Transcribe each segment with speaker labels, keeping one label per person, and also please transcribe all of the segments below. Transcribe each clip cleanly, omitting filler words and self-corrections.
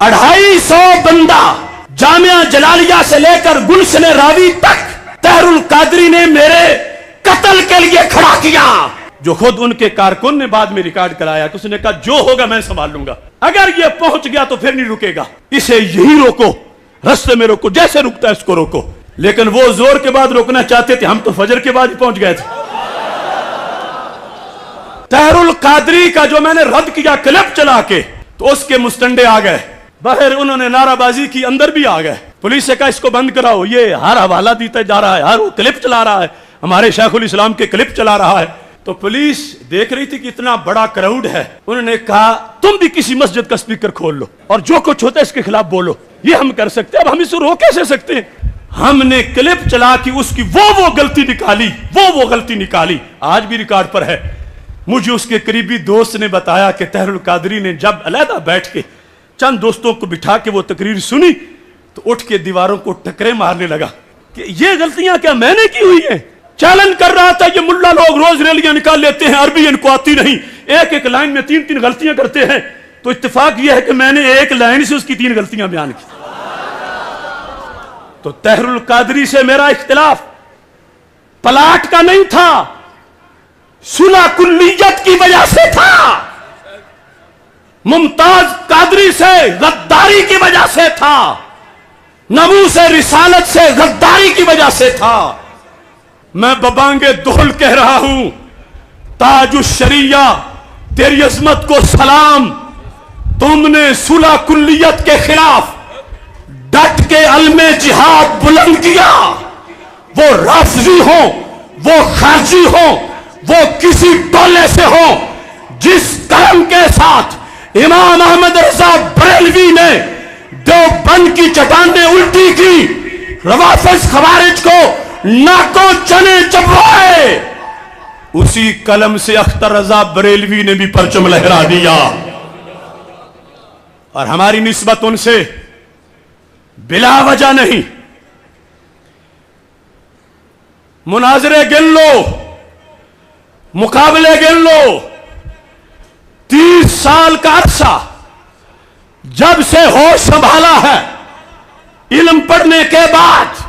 Speaker 1: 250 बंदा जामिया जलालिया से लेकर गुलशन रावी तक तहरुल कादरी ने मेरे कत्ल के लिए खड़ा किया। जो खुद उनके कारकुन ने बाद में रिकॉर्ड कराया कि उसने कहा जो होगा मैं संभाल लूंगा, अगर ये पहुंच गया तो फिर नहीं रुकेगा, इसे यही रोको, रास्ते में रोको, जैसे रुकता है इसको रोको। लेकिन वो जोर के बाद रोकना चाहते थे, हम तो फजर के बाद ही पहुंच गए थे। तहरुल कादरी का जो मैंने रद्द किया क्लिप चला के, तो उसके मुस्तंडे आ गए बाहर, उन्होंने नाराबाजी की, अंदर भी आ गए। पुलिस से कहा इसको बंद कराओ, ये हर हवाला देता जा रहा है, हर वो क्लिप चला रहा है, हमारे शेखुल इस्लाम के क्लिप चला रहा है। तो पुलिस देख रही थी कि इतना बड़ा क्राउड है, उन्होंने कहा तुम भी किसी मस्जिद का स्पीकर खोल लो और जो कुछ होता है इसके खिलाफ बोलो, ये हम कर सकते हैं। अब हम इसे रोक कैसे सकते हैं? हमने क्लिप चला के उसकी वो गलती निकाली, वो गलती निकाली, आज भी रिकॉर्ड पर है। मुझे उसके करीबी दोस्त ने बताया कि तहरुल कादरी ने जब अलहदा बैठ के चंद दोस्तों को बिठा के वो तकरीर सुनी तो उठ के दीवारों को टकरे मारने लगा कि ये गलतियां क्या मैंने की हुई हैं। चैलेंज कर रहा था, ये मुल्ला लोग रोज रैलियां निकाल लेते हैं, अरबी इनको आती नहीं, एक एक लाइन में 3-3 गलतियां करते हैं। तो इत्तेफाक यह है कि मैंने एक लाइन से उसकी 3 गलतियां बयान की। तो तहरुल कादरी से मेरा इख्तिलाफ पलाट का नहीं था, सुलह कुल्लियत की वजह से था। मुमताज कादरी से गद्दारी की वजह से था, नबू से रिसालत से गद्दारी की वजह से था। मैं बबांगे दोहल कह रहा हूं, ताजुश शरिया तेरी अजमत को सलाम, तुमने सुलह कुल्लियत के खिलाफ डट के अलमे जिहाद बुलंद किया। वो राफजी हो, वो खारजी हो, वो किसी टोले से हो, जिस कलम के साथ इमाम अहमद रजा बरेलवी ने देवबंद की चट्टानें उल्टी की, रवाफिज खवारिज को नाको चने चबवाए, उसी कलम से अख्तर रजा बरेलवी ने भी परचम लहरा दिया। और हमारी निस्बत उनसे बिला वजह नहीं। मुनाजरे गिन लो, मुकाबले गिन लो, 30 साल का अरसा जब से होश संभाला है, इल्म पढ़ने के बाद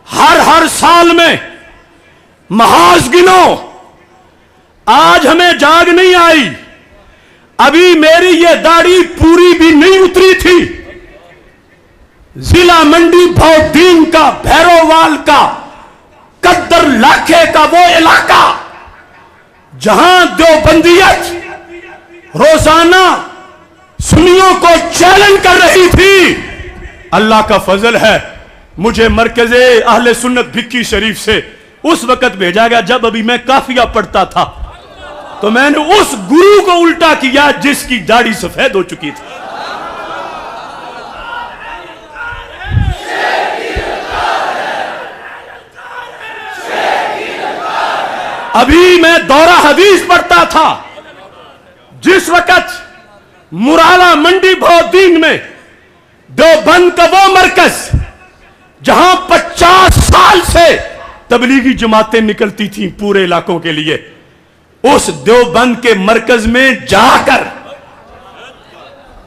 Speaker 1: हर साल में महाज गिनो, आज हमें जाग नहीं आई, अभी मेरी ये दाढ़ी पूरी भी नहीं उतरी थी। जिला मंडी भौदीन का, भैरोवाल का, कद्दर लाखे का वो इलाका जहां देवबंदियत रोजाना सुन्नियों को चैलेंज कर रही थी। अल्लाह का फजल है, मुझे मरकज़े अहले सुन्नत भिक्की शरीफ से उस वक्त भेजा गया जब अभी मैं काफिया पढ़ता था, तो मैंने उस गुरु को उल्टा किया जिसकी दाढ़ी सफेद हो चुकी थी। अभी मैं दौरा हदीस पढ़ता था, जिस वक्त मुराला मंडी भौदीन में देवबंद का वो मरकज जहां 50 साल से तबलीगी जमातें निकलती थी पूरे इलाकों के लिए, उस देवबंद के मरकज में जाकर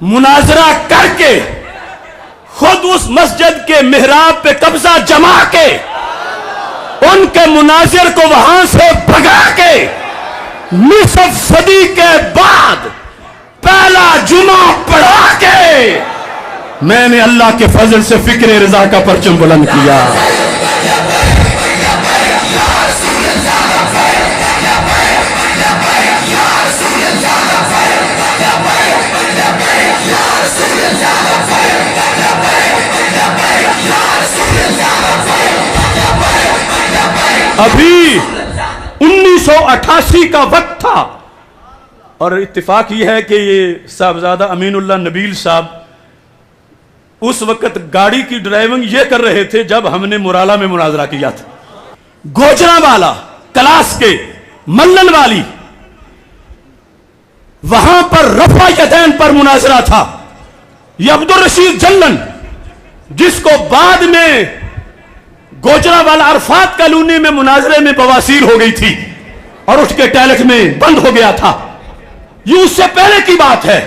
Speaker 1: मुनाजरा करके खुद उस मस्जिद के मिहराब पे कब्जा जमा के उनके मुनाजिर को वहां से भगा के निसफ सदी के बाद पहला जुमा पढ़ा के मैंने अल्लाह के फजल से फिक्र रजा का परचम बुलंद किया। अभी 1988 का वक्त था और इत्तेफाक यह है कि ये साहबजादा अमीनुल्लाह नबील साहब उस वक्त गाड़ी की ड्राइविंग ये कर रहे थे जब हमने मुराला में मुनाजरा किया था। गोजरावाला क्लास के मल्लन वाली, वहां पर रफा यदैन पर मुनाजरा था। ये अब्दुल रशीद जल्लन, जिसको बाद में गोजरावाला अरफात कॉलोनी में मुनाजरे में बवासीर हो गई थी और उठ के टॉयलेट में बंद हो गया था, ये उससे पहले की बात है।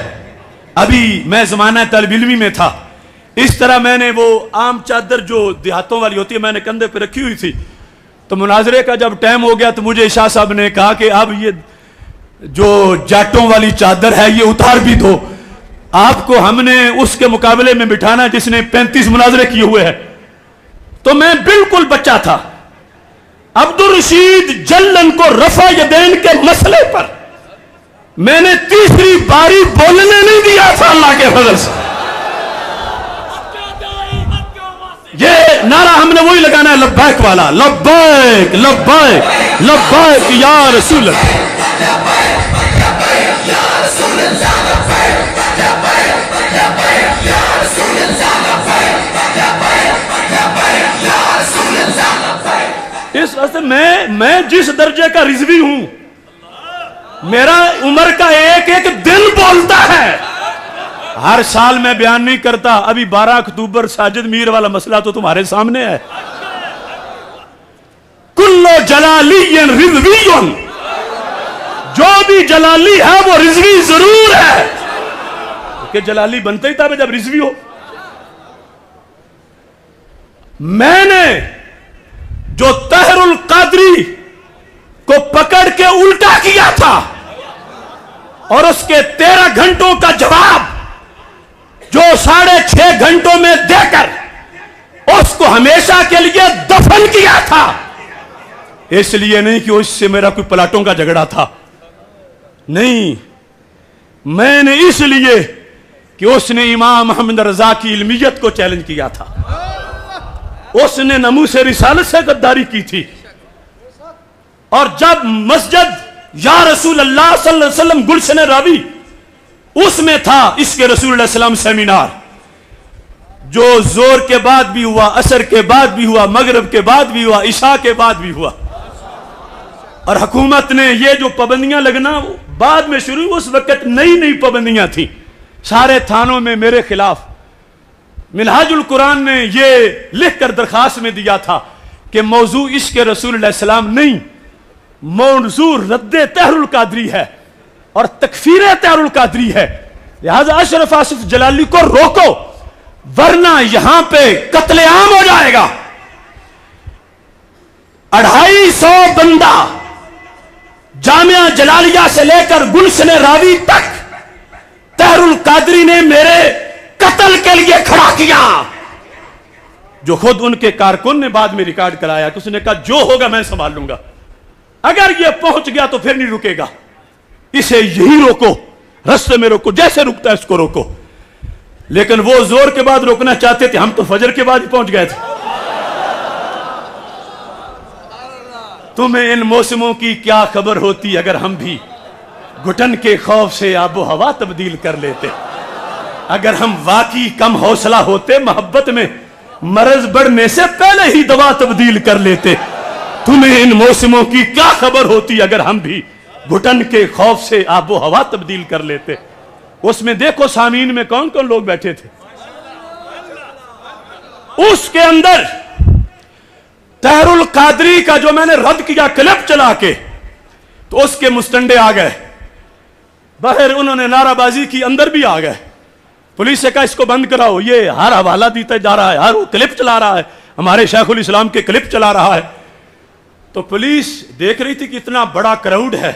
Speaker 1: ابھی میں زمانہ طالب علمی میں تھا، اس طرح میں نے وہ عام چادر جو دیہاتوں والی ہوتی ہے میں نے کندھے پہ رکھی ہوئی تھی، تو مناظرے کا جب ٹائم ہو گیا تو مجھے شاہ صاحب نے کہا کہ اب یہ جو جاٹوں والی چادر ہے یہ اتار بھی دو، آپ کو ہم نے اس کے مقابلے میں بٹھانا جس نے 35 مناظرے کیے ہوئے ہیں۔ تو میں بالکل بچہ تھا، عبدالرشید جلن کو رفع یدین کے مسئلے پر میں نے تیسری باری بولنے نہیں دیا تھا اللہ کے فضل سے۔ یہ نعرہ ہم نے وہی لگانا ہے لبیک والا، لبیک لبیک لبیک یا رسول اللہ۔ اس واسطے میں جس درجے کا رضوی ہوں، میرا عمر کا ایک ایک دل بولتا ہے۔ ہر سال میں بیان نہیں کرتا، ابھی 12 اکتوبر ساجد میر والا مسئلہ تو تمہارے سامنے ہے۔ کلو جلالی رضوی، جو بھی جلالی ہے وہ رضوی ضرور ہے، کہ جلالی بنتا ہی تھا جب رضوی ہو۔ میں نے جو طاہر القادری کو پکڑ کے الٹا کیا تھا اور اس کے 13 گھنٹوں کا جواب جو 6.5 گھنٹوں میں دے کر اس کو ہمیشہ کے لیے دفن کیا تھا، اس لیے نہیں کہ اس سے میرا کوئی پلاٹوں کا جھگڑا تھا، نہیں، میں نے اس لیے کہ اس نے امام محمد رضا کی علمیت کو چیلنج کیا تھا، اس نے ناموس رسالت سے غداری کی تھی۔ اور جب مسجد یا رسول اللہ صلی اللہ علیہ وسلم گلشن راوی اس میں تھا اس کے رسول اللہ علیہ وسلم سیمینار، جو زور کے بعد بھی ہوا، عصر کے بعد بھی ہوا، مغرب کے بعد بھی ہوا، عشاء کے بعد بھی ہوا، اور حکومت نے یہ جو پابندیاں لگنا بعد میں شروع، اس وقت نئی پابندیاں تھیں سارے تھانوں میں میرے خلاف۔ منہاج القرآن نے یہ لکھ کر درخواست میں دیا تھا کہ موضوع عشق رسول اللہ علیہ السلام نہیں، موضوع رد طاہر القادری ہے اور تکفیر طاہر القادری ہے، لہذا اشرف آصف جلالی کو روکو ورنہ یہاں پہ قتل عام ہو جائے گا۔ 250 بندہ جامعہ جلالیہ سے لے کر گلشن راوی تک طاہر القادری نے میرے قتل کے لیے کھڑا کیا، جو خود ان کے کارکن نے بعد میں ریکارڈ کرایا کہ اس نے کہا جو ہوگا میں سنبھال لوں گا، اگر یہ پہنچ گیا تو پھر نہیں رکے گا، اسے یہی روکو، رستے میں روکو، جیسے رکتا ہے اس کو روکو۔ لیکن وہ زور کے بعد روکنا چاہتے تھے، ہم تو فجر کے بعد ہی پہنچ گئے تھے۔ تمہیں ان موسموں کی کیا خبر ہوتی اگر ہم بھی گھٹن کے خوف سے آب و ہوا تبدیل کر لیتے، اگر ہم واقعی کم حوصلہ ہوتے، محبت میں مرض بڑھنے سے پہلے ہی دوا تبدیل کر لیتے۔ تمہیں ان موسموں کی کیا خبر ہوتی اگر ہم بھی گھٹن کے خوف سے آب و ہوا تبدیل کر لیتے۔ اس میں دیکھو سامعین میں کون کون لوگ بیٹھے تھے، اس کے اندر طاہر القادری کا جو میں نے رد کیا کلپ چلا کے، تو اس کے مستنڈے آ گئے، باہر انہوں نے نعرہ بازی کی، اندر بھی آ گئے، پولیس سے کہا اس کو بند کراؤ، یہ ہر حوالہ دیتا جا رہا ہے، ہر وہ کلپ چلا رہا ہے، ہمارے شیخ الاسلام کے کلپ چلا رہا ہے۔ تو پولیس دیکھ رہی تھی کہ اتنا بڑا کراؤڈ ہے،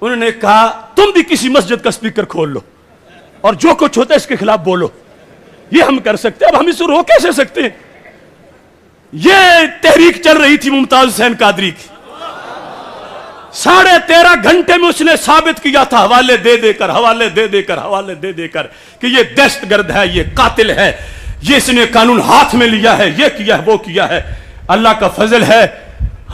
Speaker 1: انہوں نے کہا تم بھی کسی مسجد کا سپیکر کھول لو اور جو کچھ ہوتا ہے اس کے خلاف بولو، یہ ہم کر سکتے ہیں، اب ہم اس کو روک کیسے سکتے ہیں؟ یہ تحریک چل رہی تھی ممتاز حسین قادری کی، 13.5 گھنٹے میں اس نے ثابت کیا تھا، حوالے دے دے کر حوالے دے دے کر حوالے دے دے کر کہ یہ دہشت گرد ہے، یہ قاتل ہے، یہ اس نے قانون ہاتھ میں لیا ہے، یہ کیا ہے، وہ کیا ہے۔ اللہ کا فضل ہے،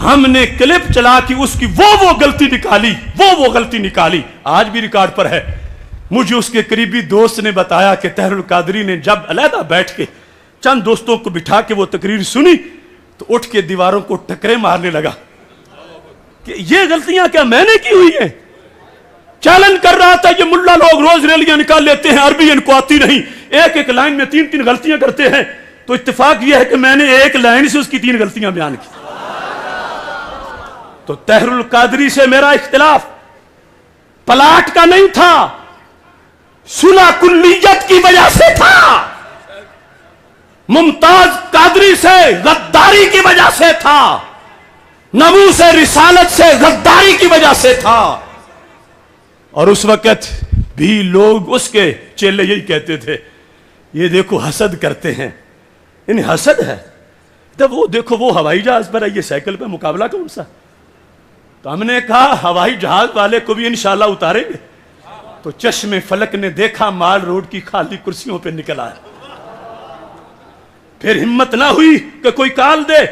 Speaker 1: ہم نے کلپ چلا کے اس کی وہ غلطی نکالی، وہ غلطی نکالی، آج بھی ریکارڈ پر ہے۔ مجھے اس کے قریبی دوست نے بتایا کہ طاہر القادری نے جب علیحدہ بیٹھ کے چند دوستوں کو بٹھا کے وہ تقریر سنی تو اٹھ کے دیواروں کو ٹکرے مارنے لگا کہ یہ غلطیاں کیا میں نے کی ہوئی ہیں۔ چیلنج کر رہا تھا، یہ ملا لوگ روز ریلیاں نکال لیتے ہیں، عربی ان کو آتی نہیں، ایک لائن میں 3 غلطیاں کرتے ہیں، تو اتفاق یہ ہے کہ میں نے ایک لائن سے اس کی 3 غلطیاں بیان کی۔ تو طاہر القادری سے میرا اختلاف پلاٹ کا نہیں تھا، सुलह कुल्लियत की वजह से था, मुमताज कादरी से गद्दारी की वजह से था, नबू से रिसालत से गद्दारी की वजह से था। और उस वक्त भी लोग उसके चेले यही कहते थे, ये देखो हसद करते हैं, इन्हें हसद है। तब वो देखो वो हवाई जहाज पर है, ये साइकिल पे, मुकाबला कौन सा। तो हमने कहा हवाई जहाज वाले को भी इंशाल्लाह उतारेंगे। तो चश्मे फलक ने देखा माल रोड की खाली कुर्सियों पे निकला है। फिर हिम्मत ना हुई कि कोई कॉल दे,